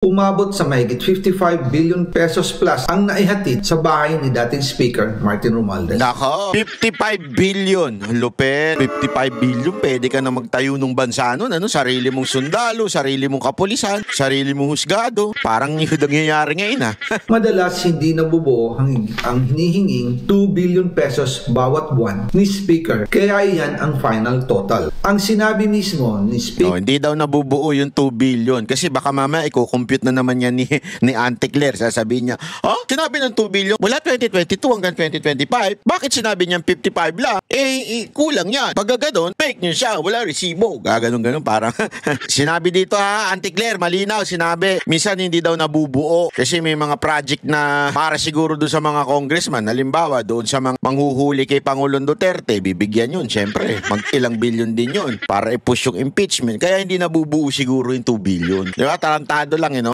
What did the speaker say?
Umabot sa mahigit 55 billion pesos plus ang naihatid sa bahay ni dating Speaker Martin Romualdez. Nako, 55 billion. Lupet, 55 billion. Pwede ka na magtayo ng bansa nun. Sarili mong sundalo, sarili mong kapulisan, sarili mong husgado. Parang yun ang nangyayari ngayon ha. Madalas hindi nabubuo ang hinihinging 2 billion pesos bawat buwan ni Speaker. Kaya yan ang final total. Ang sinabi mismo ni Speaker... Hindi daw nabubuo yung 2 billion. Kasi baka mamaya ikukumpute na naman yan ni Auntie Claire. Sasabihin niya, sinabi ng 2 billion mula 2022 hanggang 2025. Bakit sinabi niyan 55 lang? Kulang yan. Pag gano'n, fake news siya. Wala resibo. Gaganon-ganon parang sinabi dito Auntie Claire, malinaw. Sinabi, minsan hindi daw nabubuo. Kasi may mga project na para siguro doon sa mga congressman. Halimbawa, doon sa mga manghuhuli kay Pangulong Duterte, bibigyan yun. Siyempre, ilang billion din yun para i-push yung impeachment. Kaya hindi nabubuo siguro yung 2 billion. Diba? Tarantado lang